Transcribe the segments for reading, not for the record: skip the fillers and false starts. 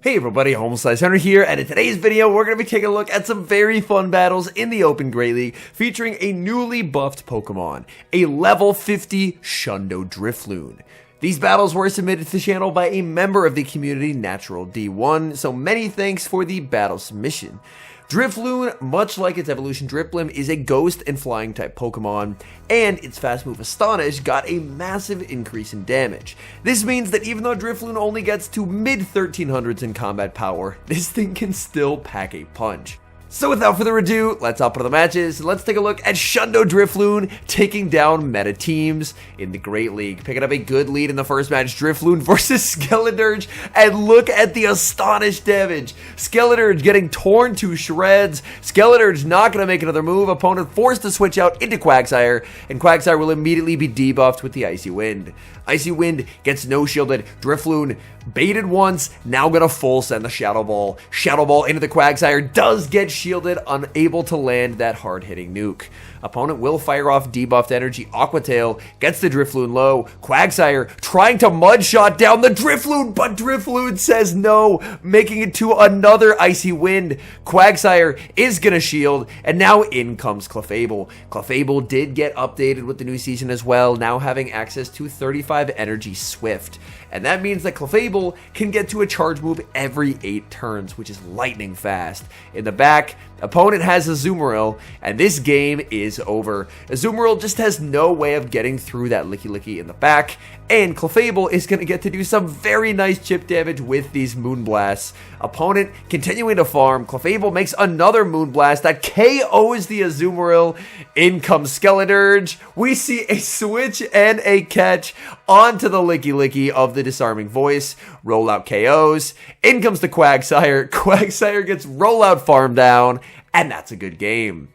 Hey everybody, HomeSliceHenry here, and in today's video, we're going to be taking a look at some very fun battles in the Open Great League featuring a newly buffed Pokemon, a level 50 Shundo Drifloon. These battles were submitted to the channel by a member of the community, Natural D1, so many thanks for the battle submission. Drifloon, much like its evolution Drifblim, is a ghost and flying type Pokemon, and its fast move Astonish got a massive increase in damage. This means that even though Drifloon only gets to mid 1300s in combat power, this thing can still pack a punch. So without further ado, let's hop into the matches, and let's take a look at Shundo Drifloon taking down meta teams in the Great League. Picking up a good lead in the first match, Drifloon versus Skeledirge, and look at the Astonish damage. Skeledirge getting torn to shreds. Skeledirge not going to make another move. Opponent forced to switch out into Quagsire, and Quagsire will immediately be debuffed with the Icy Wind. Icy Wind gets no shielded. Drifloon baited once, now gonna full send the Shadow Ball. Shadow Ball into the Quagsire, does get shielded, unable to land that hard-hitting nuke. Opponent will fire off debuffed energy. Aqua Tail gets the Drifloon low. Quagsire trying to mud shot down the Drifloon, but Drifloon says no, making it to another Icy Wind. Quagsire is gonna shield, and now in comes Clefable. Clefable did get updated with the new season as well, now having access to 35 energy Swift. And that means that Clefable can get to a charge move every 8 turns, which is lightning fast. In the back, opponent has Azumarill, and this game is over. Azumarill just has no way of getting through that Licky in the back, and Clefable is going to get to do some very nice chip damage with these Moonblasts. Opponent continuing to farm. Clefable makes another Moonblast that KOs the Azumarill. In comes Skeledirge. We see a switch and a catch onto the Licky of the Disarming Voice. Rollout KOs. In comes the Quagsire. Quagsire gets rollout farm down, and that's a good game.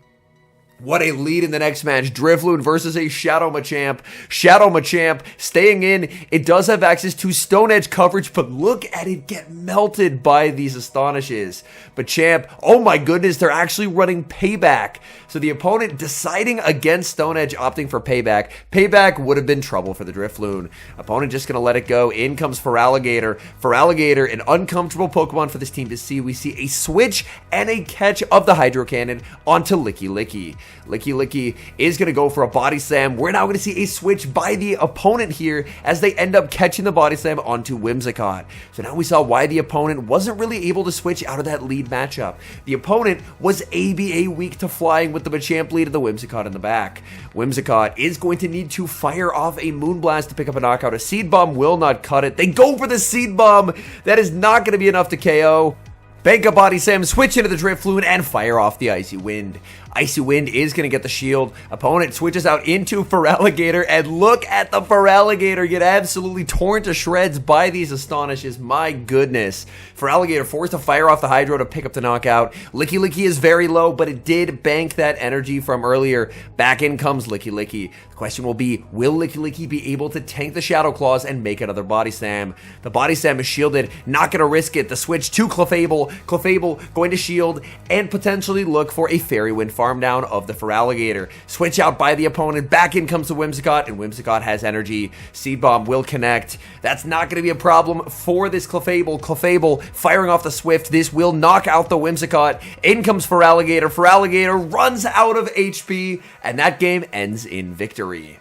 What a lead in the next match. Drifloon versus a Shadow Machamp. Shadow Machamp staying in. It does have access to Stone Edge coverage, but look at it get melted by these Astonishes. Machamp, oh my goodness, they're actually running Payback. So the opponent deciding against Stone Edge, opting for Payback. Payback would have been trouble for the Drifloon. Opponent just going to let it go. In comes Feraligatr. Feraligatr, an uncomfortable Pokemon for this team to see. We see a switch and a catch of the Hydro Cannon onto Licky. Licky is going to go for a Body Slam. We're now going to see a switch by the opponent here as they end up catching the Body Slam onto Whimsicott. So now we saw why the opponent wasn't really able to switch out of that lead matchup. The opponent was ABA weak to flying with the Machamp lead of the Whimsicott in the back. Whimsicott is going to need to fire off a Moonblast to pick up a knockout. A Seed Bomb will not cut it. They go for the Seed Bomb. That is not going to be enough to KO. Bank a Body Slam, switch into the Drifloon, and fire off the Icy Wind. Icy Wind is going to get the shield. Opponent switches out into Feraligatr, and look at the Feraligatr get absolutely torn to shreds by these Astonishes. My goodness. Feraligatr forced to fire off the Hydro to pick up the knockout. Licky is very low, but it did bank that energy from earlier. Back in comes Licky. The question will be, will Licky be able to tank the Shadowclaws and make another Body Slam? The Body Slam is shielded, not going to risk it. The switch to Clefable. Clefable going to shield and potentially look for a Fairy Wind farm down of the Feraligatr. Switch out by the opponent. Back in comes the Whimsicott, and Whimsicott has energy. Seed Bomb will connect. That's not going to be a problem for this Clefable. Clefable firing off the Swift. This will knock out the Whimsicott. In comes Feraligatr. Feraligatr runs out of HP, and that game ends in victory.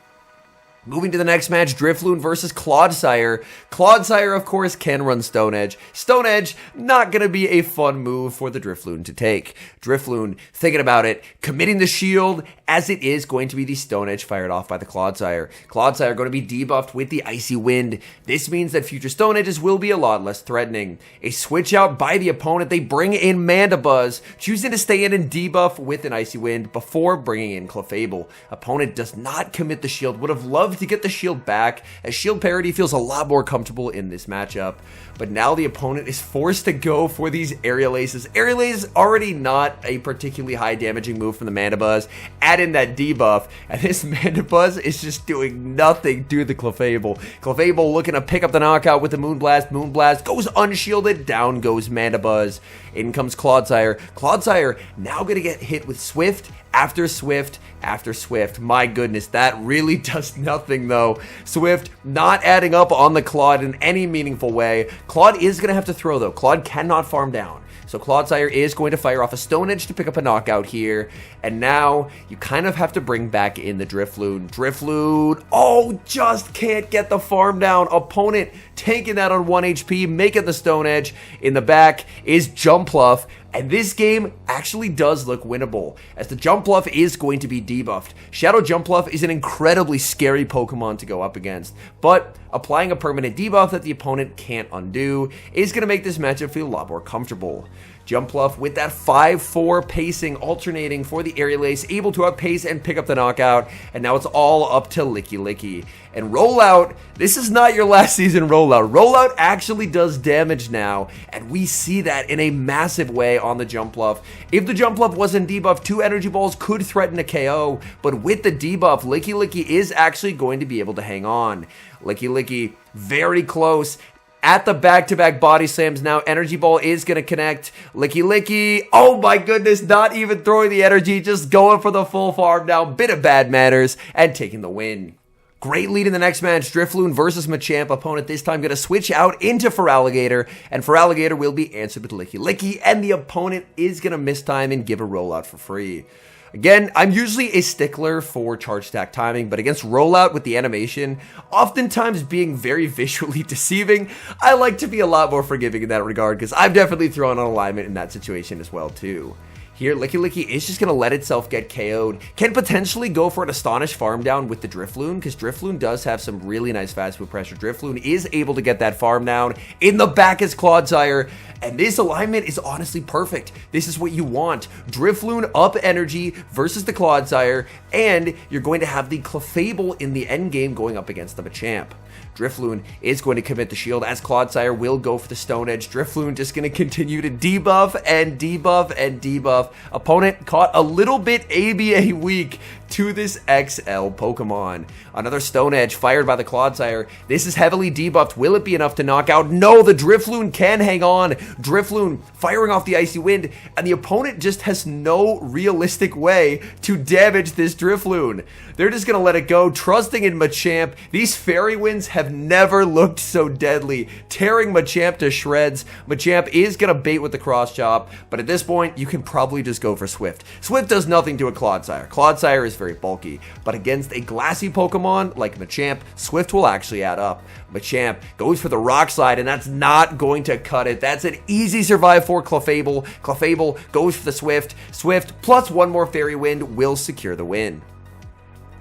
Moving to the next match, Drifloon versus Clodsire. Clodsire, of course, can run Stone Edge. Stone Edge, not going to be a fun move for the Drifloon to take. Drifloon, thinking about it, committing the shield, as it is going to be the Stone Edge fired off by the Clodsire. Clodsire going to be debuffed with the Icy Wind. This means that future Stone Edges will be a lot less threatening. A switch out by the opponent. They bring in Mandibuzz, choosing to stay in and debuff with an Icy Wind before bringing in Clefable. Opponent does not commit the shield. Would have loved to get the shield back, as shield parity feels a lot more comfortable in this matchup. But now the opponent is forced to go for these Aerial Aces. Aerial Ace is already not a particularly high damaging move from the Mandibuzz. Add in that debuff, and this Mandibuzz is just doing nothing to the Clefable. Clefable looking to pick up the knockout with the Moonblast. Moonblast goes unshielded. Down goes Mandibuzz. In comes Clodsire. Clodsire now going to get hit with Swift after Swift after Swift. My goodness, that really does nothing though. Swift not adding up on the Claude in any meaningful way. Claude is going to have to throw though. Claude cannot farm down. So Clodsire is going to fire off a Stone Edge to pick up a knockout here. And now you kind of have to bring back in the Drifloon. Drifloon, oh, just can't get the farm down. Opponent taking that on 1 HP, making the Stone Edge. In the back is Jumpluff. And this game actually does look winnable, as the Jumpluff is going to be debuffed. Shadow Jumpluff is an incredibly scary Pokemon to go up against, but applying a permanent debuff that the opponent can't undo is going to make this matchup feel a lot more comfortable. Jumpluff with that 5-4 pacing alternating for the Aerial Ace, able to outpace and pick up the knockout, and now it's all up to Licky Licky. And Rollout, this is not your last season Rollout. Rollout actually does damage now, and we see that in a massive way on the Jumpluff. If the Jumpluff wasn't debuffed, 2 Energy Balls could threaten a KO, but with the debuff, Licky Licky is actually going to be able to hang on. Licky Licky very close. At the back-to-back body slams now, Energy Ball is going to connect. Licky Licky, oh my goodness, not even throwing the energy, just going for the full farm down. Bit of bad manners, and taking the win. Great lead in the next match, Drifloon versus Machamp. Opponent this time going to switch out into Feraligatr, and Feraligatr will be answered with Licky Licky, and the opponent is going to miss time and give a rollout for free. Again, I'm usually a stickler for charge stack timing, but against Rollout with the animation, oftentimes being very visually deceiving, I like to be a lot more forgiving in that regard, because I've definitely thrown on alignment in that situation as well too. Here, Licky Licky is just going to let itself get KO'd. Can potentially go for an Astonish farm down with the Drifloon, because Drifloon does have some really nice fast move pressure. Drifloon is able to get that farm down. In the back is Clodsire, and this alignment is honestly perfect. This is what you want. Drifloon up energy versus the Clodsire, and you're going to have the Clefable in the end game going up against the Machamp. Drifloon is going to commit the shield as Clodsire will go for the Stone Edge. Drifloon just going to continue to debuff and debuff and debuff. Opponent caught a little bit ABA weak to this XL Pokemon. Another Stone Edge fired by the Clodsire. This is heavily debuffed. Will it be enough to knock out? No, the Drifloon can hang on. Drifloon firing off the Icy Wind, and the opponent just has no realistic way to damage this Drifloon. They're just going to let it go, trusting in Machamp. These Fairy Winds have never looked so deadly, tearing Machamp to shreds. Machamp is going to bait with the Cross Chop, but at this point, you can probably just go for Swift. Swift does nothing to a Clodsire. Clodsire is very bulky, but against a glassy Pokemon like Machamp, Swift will actually add up. Machamp goes for the Rock Slide, and that's not going to cut it. That's an easy survive for Clefable. Clefable goes for the Swift. Swift plus one more Fairy Wind will secure the win.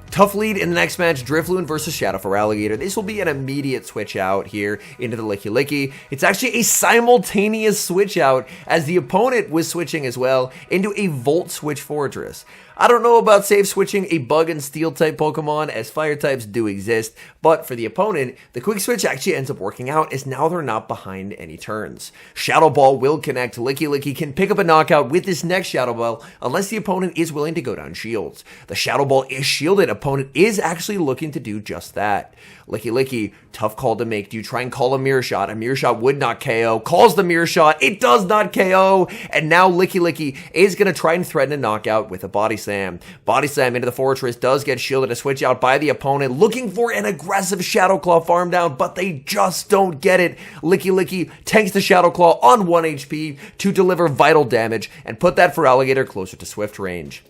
Tough lead in the next match, Drifloon versus Shadow Feraligatr. This will be an immediate switch out here into the Licky Licky. It's actually a simultaneous switch out as the opponent was switching as well into a Volt Switch Fortress. I don't know about safe switching a Bug and Steel type Pokemon, as Fire types do exist, but for the opponent, the quick switch actually ends up working out as now they're not behind any turns. Shadow Ball will connect. Licky Licky can pick up a knockout with this next Shadow Ball unless the opponent is willing to go down shields. The Shadow Ball is shielded. Opponent is actually looking to do just that. Licky Licky, tough call to make. Do you try and call a Mirror Shot? A Mirror Shot would not KO. Calls the Mirror Shot. It does not KO. And now Licky Licky is going to try and threaten a knockout with a Body Slam. Body Slam into the Fortress does get shielded. A switch out by the opponent, looking for an aggressive Shadowclaw farm down, but they just don't get it. Licky Licky tanks the Shadowclaw on 1 HP to deliver vital damage and put that Feraligatr closer to Swift range.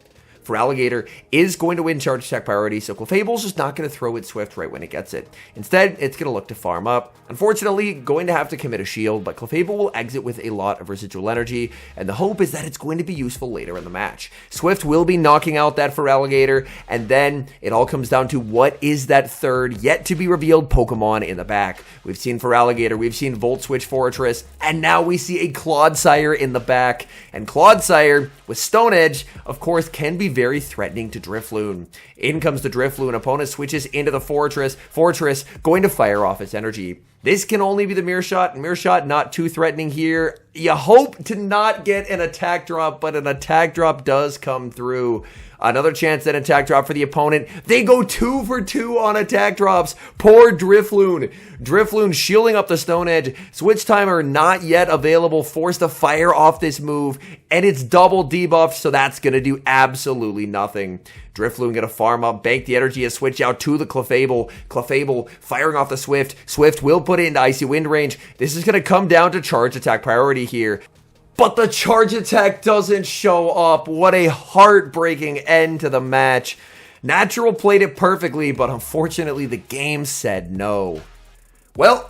Feraligatr is going to win charge attack priority, so Clefable's just not going to throw its Swift right when it gets it. Instead, it's going to look to farm up. Unfortunately, going to have to commit a shield, but Clefable will exit with a lot of residual energy, and the hope is that it's going to be useful later in the match. Swift will be knocking out that Feraligatr, and then it all comes down to what is that third, yet to be revealed Pokemon in the back. We've seen Feraligatr, we've seen Volt Switch Fortress, and now we see a Clodsire in the back, and Clodsire, with Stone Edge, of course, can be very threatening to Drifloon. In comes the Drifloon. Opponent switches into the Fortress. Fortress going to fire off its energy. This can only be the Mirror Shot. Mirror Shot not too threatening here. You hope to not get an attack drop, but an attack drop does come through. Another chance at attack drop for the opponent. They go 2 for 2 on attack drops. Poor Drifloon. Drifloon shielding up the Stone Edge. Switch Timer not yet available. Forced to fire off this move. And it's double debuffed, so that's going to do absolutely nothing. Drifloon going to farm up, bank the energy, a switch out to the Clefable. Clefable firing off the Swift. Swift will put it into Icy Wind range. This is going to come down to charge attack priority here. But the charge attack doesn't show up. What a heartbreaking end to the match. Natural played it perfectly, but unfortunately the game said no. Well,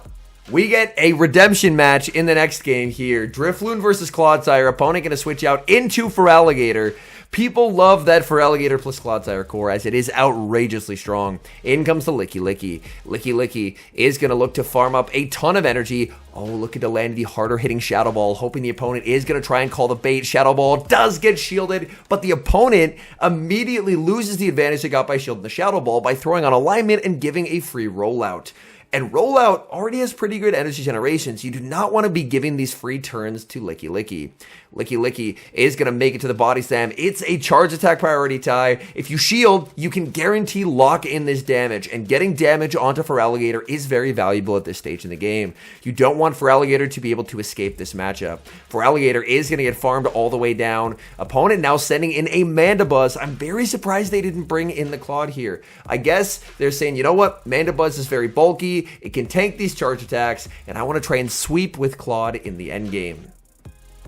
we get a redemption match in the next game here. Drifloon versus Clodsire. Opponent going to switch out into Feraligatr. People love that Feraligatr plus Clodsire core as it is outrageously strong. In comes the Licky Licky. Licky Licky is going to look to farm up a ton of energy. Oh, looking to land the harder hitting Shadow Ball, hoping the opponent is going to try and call the bait. Shadow Ball does get shielded, but the opponent immediately loses the advantage they got by shielding the Shadow Ball by throwing on alignment and giving a free rollout. And Rollout already has pretty good energy generation, so you do not want to be giving these free turns to Licky Licky. Licky Licky is going to make it to the Body Slam. It's a charge attack priority tie. If you shield, you can guarantee lock in this damage, and getting damage onto Feraligatr is very valuable at this stage in the game. You don't want Feraligatr to be able to escape this matchup. Feraligatr is going to get farmed all the way down. Opponent now sending in a Mandibuzz. I'm very surprised they didn't bring in the Claude here. I guess they're saying, you know what, Mandibuzz is very bulky. It can tank these charge attacks, and I want to try and sweep with Claude in the endgame.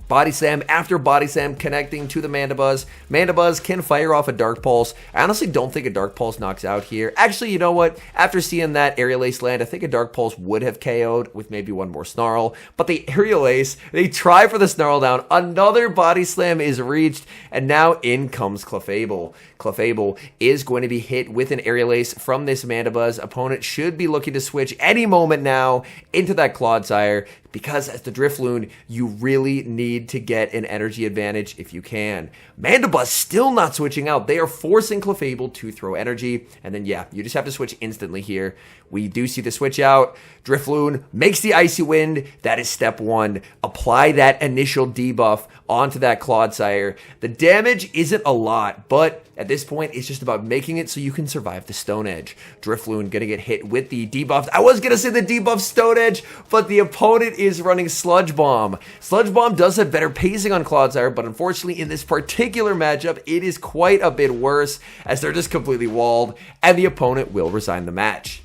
Body Slam after Body Slam connecting to the Mandibuzz. Mandibuzz can fire off a Dark Pulse. I honestly don't think a Dark Pulse knocks out here. Actually, you know what? After seeing that Aerial Ace land, I think a Dark Pulse would have KO'd with maybe one more Snarl. But the Aerial Ace, they try for the Snarl down. Another Body Slam is reached, and now in comes Clefable. Clefable is going to be hit with an Aerial Ace from this Mandibuzz. Opponent should be looking to switch any moment now into that Clodsire, because as the Drifloon, you really need to get an energy advantage if you can. Mandibuzz still not switching out. They are forcing Clefable to throw energy, and then yeah, you just have to switch instantly here. We do see the switch out. Drifloon makes the Icy Wind. That is step one. Apply that initial debuff onto that Clodsire. The damage isn't a lot, but at this point, it's just about making it so you can survive the Stone Edge. Drifloon gonna get hit with the debuff. I was gonna say the debuff Stone Edge, but the opponent is running Sludge Bomb. Sludge Bomb does have better pacing on Clodsire, but unfortunately in this particular matchup, it is quite a bit worse as they're just completely walled, and the opponent will resign the match.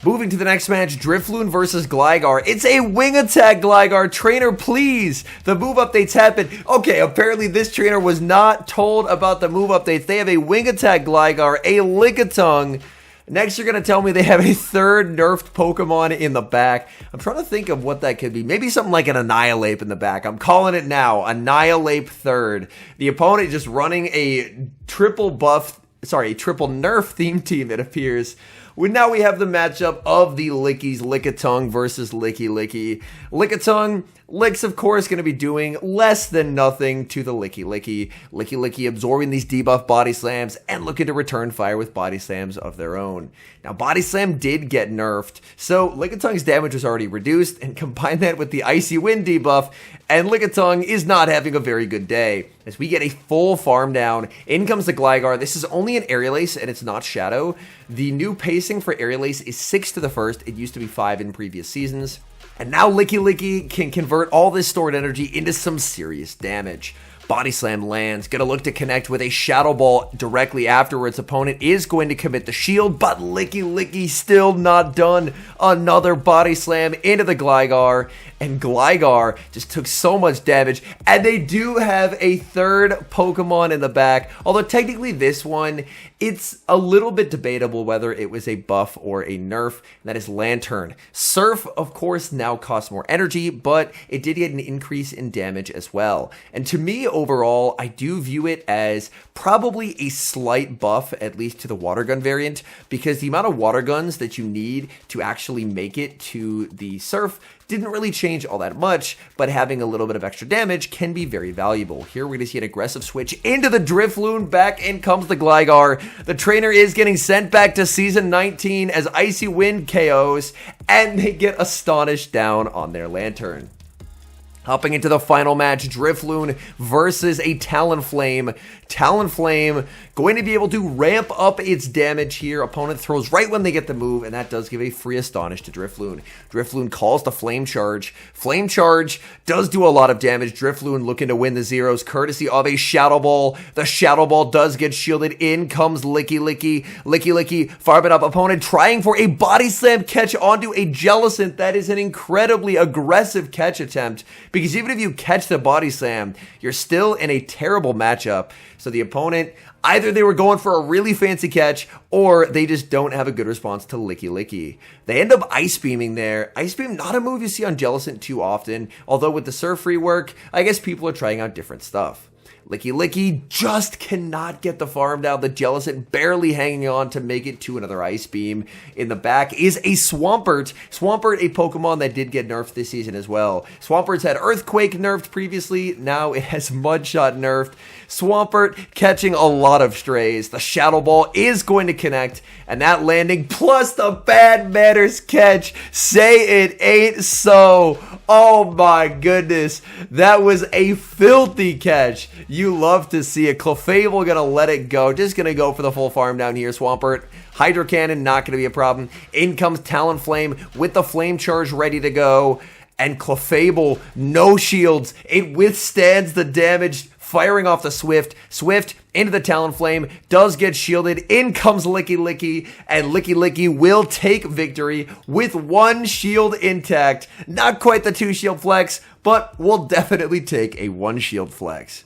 Moving to the next match, Drifloon versus Gligar. It's a Wing Attack Gligar. Trainer, please. The move updates happen. Okay, apparently this trainer was not told about the move updates. They have a Wing Attack Gligar, a Lickitung. Next, you're going to tell me they have a third nerfed Pokemon in the back. I'm trying to think of what that could be. Maybe something like an Annihilape in the back. I'm calling it now. Annihilape third. The opponent just running a triple nerf theme team, it appears. Now we have the matchup of the Lickies, Lickitung versus Licky Licky. Lickitung, Lick's of course going to be doing less than nothing to the Licky Licky. Licky Licky absorbing these debuff Body Slams and looking to return fire with Body Slams of their own. Now Body Slam did get nerfed, so Lickitung's damage was already reduced, and combine that with the Icy Wind debuff, and Lickitung is not having a very good day. As we get a full farm down, in comes the Gligar. This is only an Aerial Ace and it's not Shadow. The new pacing for Aerial Ace is 6 to the first. It used to be 5 in previous seasons. And now Licky Licky can convert all this stored energy into some serious damage. Body Slam lands, gonna look to connect with a Shadow Ball directly afterwards. Opponent is going to commit the shield, but Licky Licky still not done. Another Body Slam into the Gligar, and Gligar just took so much damage, and they do have a third Pokemon in the back, although technically this one, it's a little bit debatable whether it was a buff or a nerf, and that is Lantern. Surf, of course, now costs more energy, but it did get an increase in damage as well. And to me, overall, I do view it as probably a slight buff, at least to the water gun variant, because the amount of water guns that you need to actually make it to the surf didn't really change all that much, but having a little bit of extra damage can be very valuable. Here we're going to see an aggressive switch into the Drifloon. Back in comes the Gligar. The trainer is getting sent back to Season 19 as Icy Wind KOs, and they get astonished down on their Lantern. Hopping into the final match, Drifloon versus a Talonflame. Talonflame going to be able to ramp up its damage here. Opponent throws right when they get the move, and that does give a free Astonish to Drifloon. Drifloon calls the Flame Charge. Flame Charge does do a lot of damage. Drifloon looking to win the zeros, courtesy of a Shadow Ball. The Shadow Ball does get shielded. In comes Licky Licky. Licky Licky farming up. Opponent trying for a Body Slam catch onto a Jellicent. That is an incredibly aggressive catch attempt, because even if you catch the Body Slam, you're still in a terrible matchup. So the opponent, either they were going for a really fancy catch, or they just don't have a good response to Licky Licky. They end up Ice Beaming there. Ice Beam, not a move you see on Jellicent too often, although with the Surf rework, I guess people are trying out different stuff. Licky Licky just cannot get the farm down. The Jellicent barely hanging on to make it to another Ice Beam. In the back is a Swampert. Swampert, a Pokemon that did get nerfed this season as well. Swampert's had Earthquake nerfed previously. Now it has Mudshot nerfed. Swampert catching a lot of strays. The Shadow Ball is going to connect, and that landing plus the Bad Manners catch. Say it ain't so. Oh my goodness. That was a filthy catch. You love to see it. Clefable gonna let it go. Just gonna go for the full farm down here. Swampert. Hydro Cannon, not gonna be a problem. In comes Talonflame with the Flame Charge ready to go. And Clefable, no shields. It withstands the damage, firing off the Swift. Swift into the Talonflame, does get shielded. In comes Licky Licky, and Licky Licky will take victory with one shield intact. Not quite the 2 shield flex, but we'll definitely take a 1 shield flex.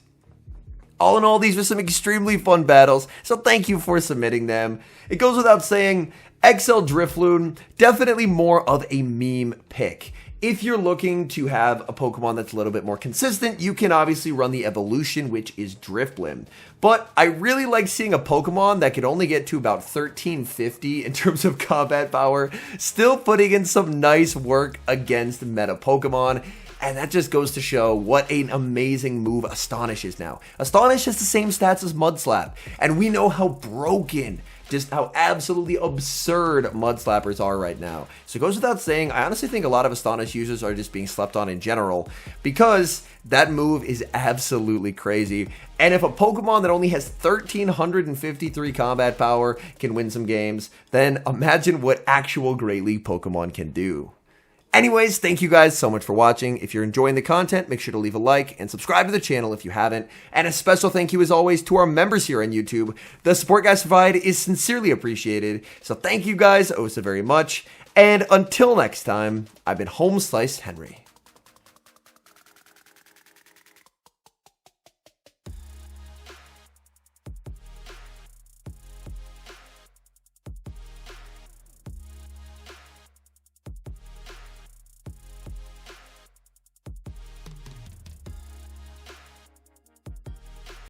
All in all, these were some extremely fun battles, so thank you for submitting them. It goes without saying, XL Drifloon, definitely more of a meme pick. If you're looking to have a Pokemon that's a little bit more consistent, you can obviously run the evolution, which is Drifblim. But I really like seeing a Pokemon that could only get to about 1350 in terms of combat power, still putting in some nice work against meta Pokemon. And that just goes to show what an amazing move Astonish is now. Astonish has the same stats as Mudslap, and we know how broken, just how absolutely absurd Mudslappers are right now. So it goes without saying, I honestly think a lot of Astonish users are just being slept on in general, because that move is absolutely crazy. And if a Pokemon that only has 1353 combat power can win some games, then imagine what actual Great League Pokemon can do. Anyways, thank you guys so much for watching. If you're enjoying the content, make sure to leave a like and subscribe to the channel if you haven't. And a special thank you as always to our members here on YouTube. The support guys provide is sincerely appreciated. So thank you guys oh so very much. And until next time, I've been HomeSliceHenry.